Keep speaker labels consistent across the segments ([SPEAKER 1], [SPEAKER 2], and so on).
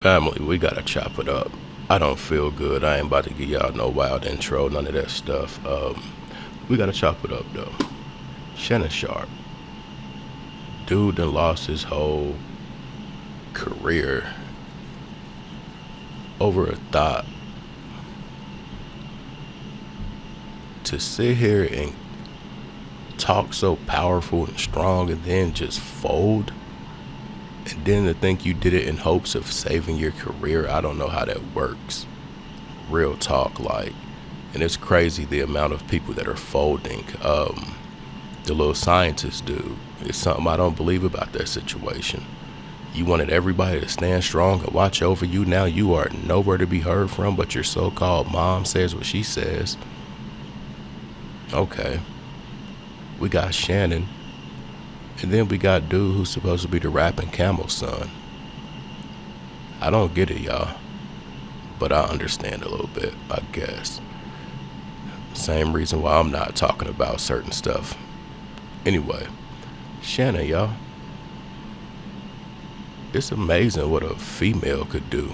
[SPEAKER 1] Family, we gotta chop it up. I don't feel good. I ain't about to give y'all no wild intro, none of that stuff. We gotta chop it up though. Shannon Sharpe, dude that lost his whole career over a thought. To sit here and talk so powerful and strong and then just fold, and then to think you did it in hopes of saving your career, I don't know how that works. Real talk, like, and it's crazy the amount of people that are folding. The little scientist dude, it's something I don't believe about that situation. You wanted everybody to stand strong and watch over you. Now you are nowhere to be heard from, but your so-called mom says what she says. Okay, we got Shannon, and then we got dude who's supposed to be the rapping Camel's son. I don't get it, y'all, but I understand a little bit, I guess. Same reason why I'm not talking about certain stuff. Anyway, Shannon, y'all. It's amazing what a female could do,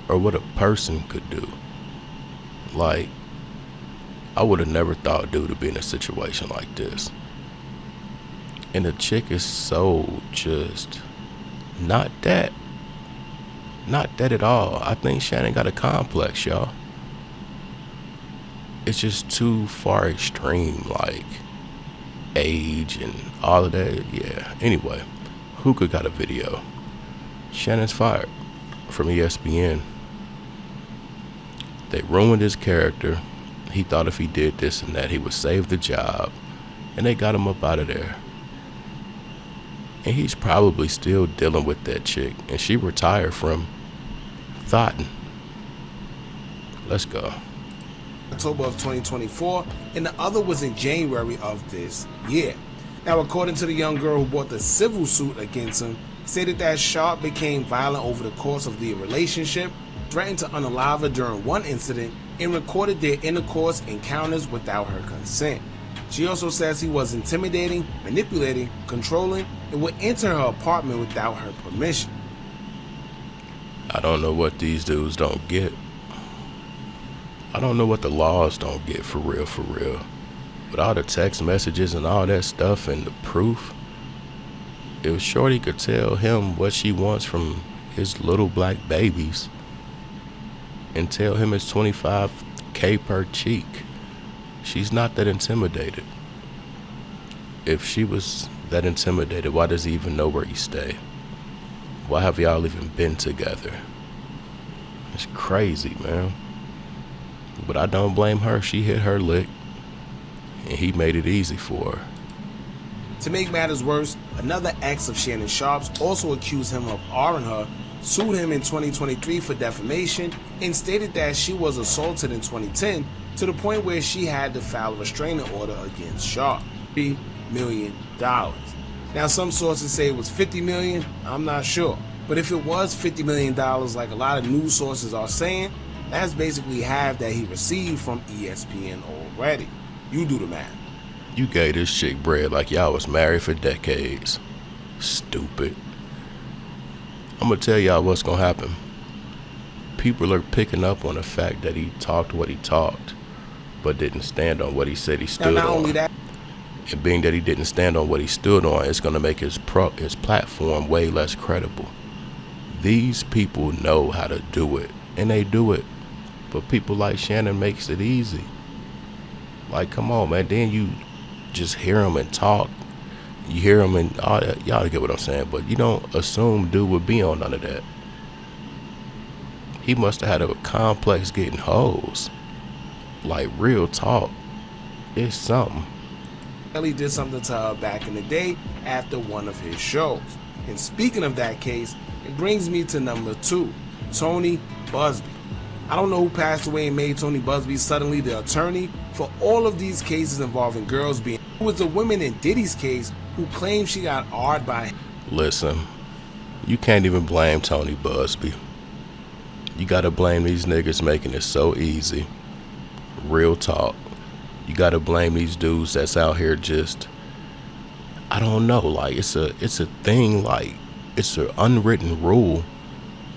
[SPEAKER 1] or what a person could do. Like, I would have never thought dude to be in a situation like this. And the chick is so just not that at all. I think Shannon got a complex, y'all. It's just too far extreme, like age and all of that. Yeah. Anyway, Hookah got a video. Shannon's fired from ESPN. They ruined his character. He thought if he did this and that, he would save the job. And they got him up out of there. And he's probably still dealing with that chick. And she retired from thoughting. Let's go.
[SPEAKER 2] October of 2024, and the other was in January of this year. Now, according to the young girl who brought the civil suit against him, stated that Sharpe became violent over the course of the relationship, threatened to unalive her during one incident, and recorded their intercourse encounters without her consent. She also says he was intimidating, manipulating, controlling, and would enter her apartment without her permission.
[SPEAKER 1] I don't know what these dudes don't get. I don't know what the laws don't get, for real, for real. With all the text messages and all that stuff and the proof, if Shorty could tell him what she wants from his little black babies and tell him it's $25K per cheek, she's not that intimidated. If she was that intimidated, why does he even know where you stay? Why have y'all even been together? It's crazy, man. But I don't blame her. She hit her lick, and he made it easy for her.
[SPEAKER 2] To make matters worse, another ex of Shannon Sharpe's also accused him of R-ing her, sued him in 2023 for defamation, and stated that she was assaulted in 2010 to the point where she had to file a restraining order against Sharpe. $3 million. Now, some sources say it was $50 million. I'm not sure. But if it was $50 million, like a lot of news sources are saying, that's basically half that he received from ESPN already. You do the math.
[SPEAKER 1] You gave this chick bread like y'all was married for decades. Stupid. I'm gonna tell y'all what's gonna happen. People are picking up on the fact that he talked what he talked, but didn't stand on what he said he stood on.
[SPEAKER 2] Not only that,
[SPEAKER 1] and being that he didn't stand on what he stood on, it's gonna make his platform way less credible. These people know how to do it, and they do it. But people like Shannon makes it easy. Like, come on, man. Then you just hear him and talk. You hear him and all that. Y'all get what I'm saying. But you don't assume dude would be on none of that. He must have had a complex getting hoes. Like, real talk. It's something.
[SPEAKER 2] Kelly did something to her back in the day after one of his shows. And speaking of that case, it brings me to number 2, Tony Busby. I don't know who passed away and made Tony Busby suddenly the attorney for all of these cases involving girls being. It was the women in Diddy's case who claimed she got R-ed by him.
[SPEAKER 1] Listen, you can't even blame Tony Busby. You gotta blame these niggas making it so easy. Real talk. You gotta blame these dudes that's out here just, I don't know, like it's a thing, like it's an unwritten rule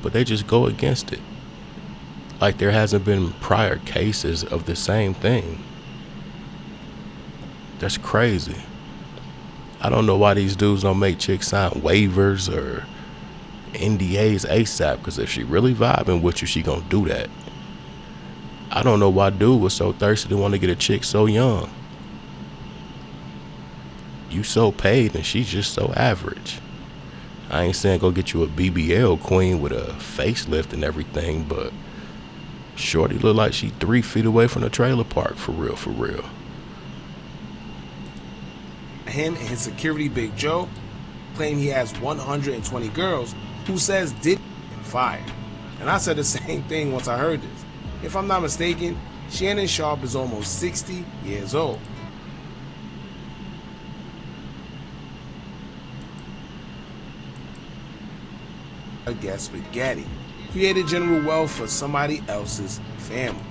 [SPEAKER 1] but they just go against it. Like there hasn't been prior cases of the same thing. That's crazy. I don't know why these dudes don't make chicks sign waivers or NDAs ASAP, because if she really vibing with you, she gonna do that. I don't know why dude was so thirsty to want to get a chick so young. You so paid and she's just so average. I ain't saying go get you a BBL queen with a facelift and everything, but shorty look like she 3 feet away from the trailer park, for real, for real.
[SPEAKER 2] Him and his security Big Joe claim he has 120 girls who says did and fired. And I said the same thing once I heard this. If I'm not mistaken, Shannon Sharpe is almost 60 years old. I guess spaghetti created general wealth for somebody else's family.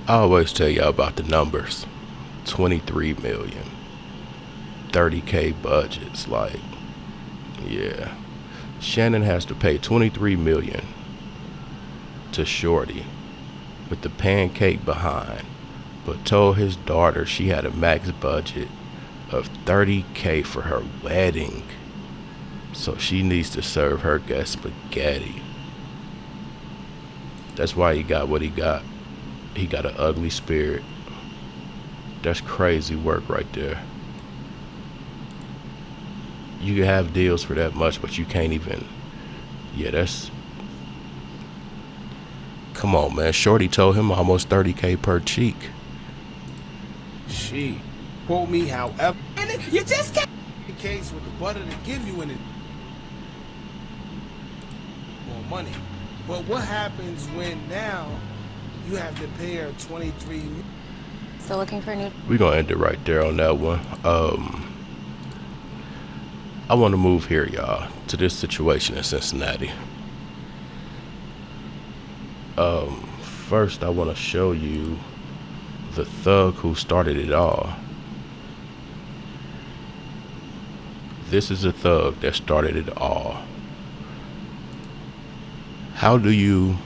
[SPEAKER 1] I always tell y'all about the numbers. 23 million, 30K budgets. Like, yeah, Shannon has to pay 23 million to shorty with the pancake behind, but told his daughter she had a max budget of 30K for her wedding, so she needs to serve her guest spaghetti. That's why he got what he got. He got an ugly spirit. That's crazy work right there. You can have deals for that much, but you can't even. Yeah, that's. Come on, man. Shorty told him almost 30K per cheek.
[SPEAKER 2] She quote me, however, and you just can't. The case with the butter to give you in it more money. But what happens when now you have to pay her 23?
[SPEAKER 3] Still looking for a new.
[SPEAKER 1] We're gonna end it right there on that one. I want to move here, y'all, to this situation in Cincinnati. First, I want to show you the thug who started it all. This is a thug that started it all. How do you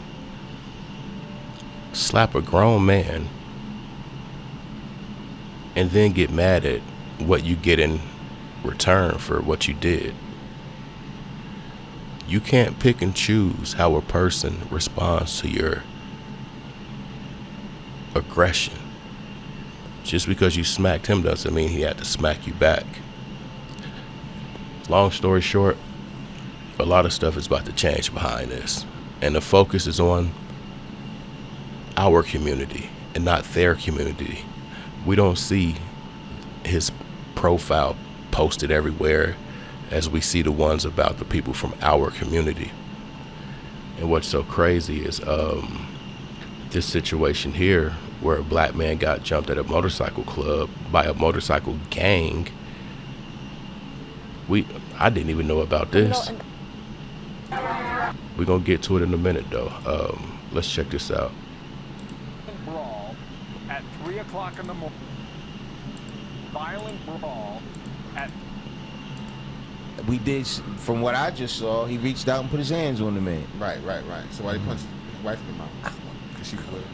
[SPEAKER 1] slap a grown man and then get mad at what you get in return for what you did? You can't pick and choose how a person responds to your aggression. Just because you smacked him doesn't mean he had to smack you back. Long story short, a lot of stuff is about to change behind this, and the focus is on our community and not their community. We don't see his profile posted everywhere as we see the ones about the people from our community. And what's so crazy is this situation here where a black man got jumped at a motorcycle club by a motorcycle gang. I didn't even know about this. We're gonna get to it in a minute though. Let's check this out.
[SPEAKER 4] Brawl at 3 o'clock in the morning. Violent brawl at.
[SPEAKER 5] We did, from what I just saw, he reached out and put his hands on the man.
[SPEAKER 6] Right. So why he punched his wife in the mouth? Because she was with him.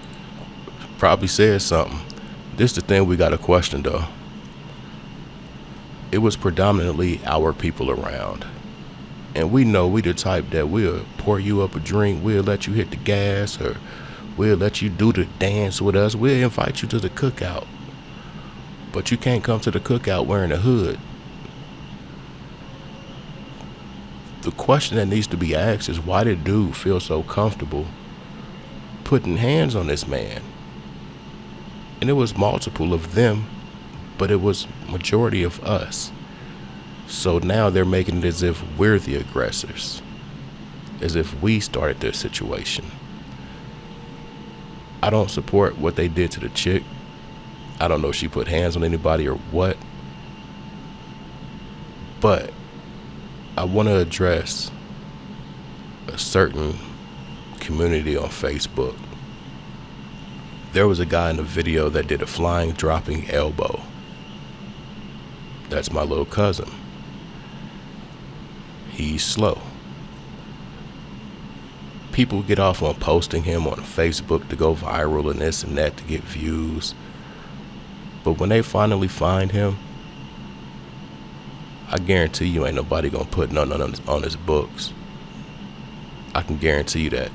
[SPEAKER 1] Probably said something. This the thing we got to question though. It was predominantly our people around. And we know we the type that we'll pour you up a drink, we'll let you hit the gas, or we'll let you do the dance with us, we'll invite you to the cookout. But you can't come to the cookout wearing a hood. The question that needs to be asked is, why did dude feel so comfortable putting hands on this man? And it was multiple of them, but it was majority of us. So now they're making it as if we're the aggressors, as if we started this situation. I don't support what they did to the chick. I don't know if she put hands on anybody or what, but I want to address a certain community on Facebook. There was a guy in the video that did a flying dropping elbow. That's my little cousin. He's slow. People get off on posting him on Facebook to go viral and this and that to get views. But when they finally find him, I guarantee you ain't nobody gonna put nothing on his books. I can guarantee you that.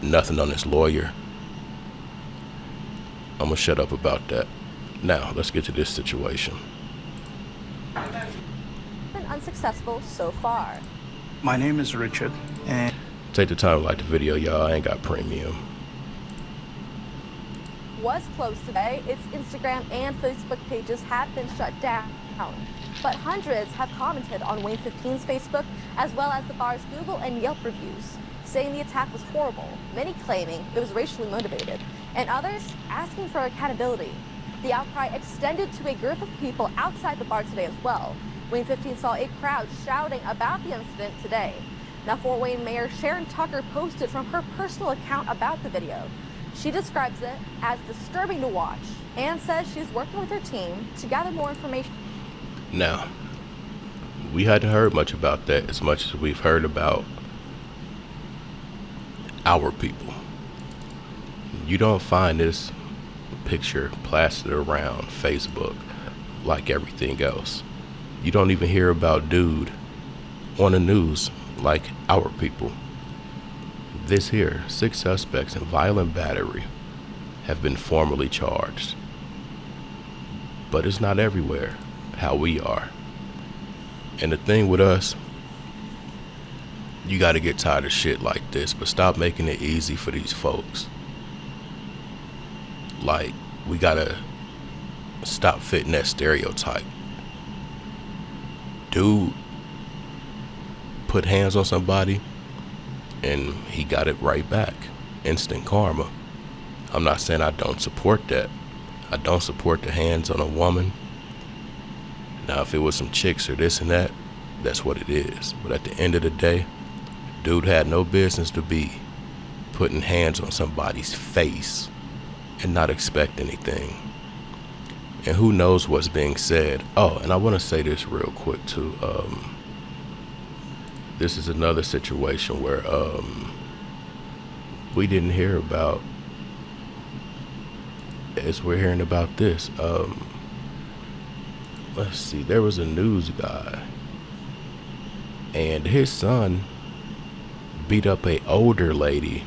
[SPEAKER 1] Nothing on his lawyer. I'm gonna shut up about that. Now, let's get to this situation.
[SPEAKER 7] Been unsuccessful so far.
[SPEAKER 8] My name is Richard, and
[SPEAKER 1] Take the time to like the video, y'all. I ain't got premium.
[SPEAKER 7] Was closed today. Its Instagram and Facebook pages have been shut down. But hundreds have commented on Wayne 15's Facebook, as well as the bar's Google and Yelp reviews, saying the attack was horrible, many claiming it was racially motivated, and others asking for accountability. The outcry extended to a group of people outside the bar today as well. Wayne 15 saw a crowd shouting about the incident today. Now, Fort Wayne Mayor Sharon Tucker posted from her personal account about the video. She describes it as disturbing to watch and says she's working with her team to gather more information.
[SPEAKER 1] Now, we hadn't heard much about that as much as we've heard about our people. You don't find this picture plastered around Facebook like everything else. You don't even hear about dude on the news like our people. This here, 6 suspects in violent battery have been formally charged. But it's not everywhere how we are. And the thing with us, you gotta get tired of shit like this, but stop making it easy for these folks. Like, we gotta stop fitting that stereotype. Dude put hands on somebody and he got it right back. Instant karma. I'm not saying I don't support that. I don't support the hands on a woman. Now, if it was some chicks or this and that, that's what it is. But at the end of the day, dude had no business to be putting hands on somebody's face and not expect anything. And who knows what's being said. Oh, and I want to say this real quick too. This is another situation where we didn't hear about, as we're hearing about this. Let's see, there was a news guy and his son beat up a older lady,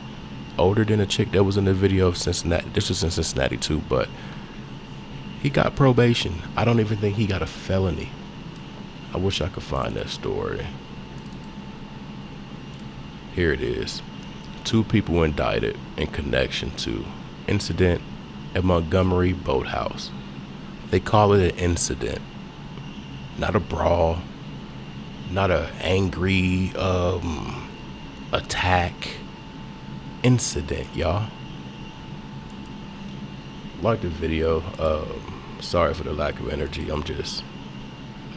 [SPEAKER 1] older than a chick that was in the video of Cincinnati. This was in Cincinnati too, but he got probation. I don't even think he got a felony. I wish I could find that story. Here it is. 2 people indicted in connection to incident at Montgomery Boathouse. They call it an incident, not a brawl, not a angry attack. Incident, y'all. Like the video. Sorry for the lack of energy. I'm just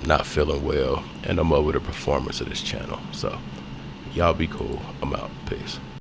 [SPEAKER 1] not feeling well, and I'm over the performance of this channel. So y'all be cool. I'm out. Peace.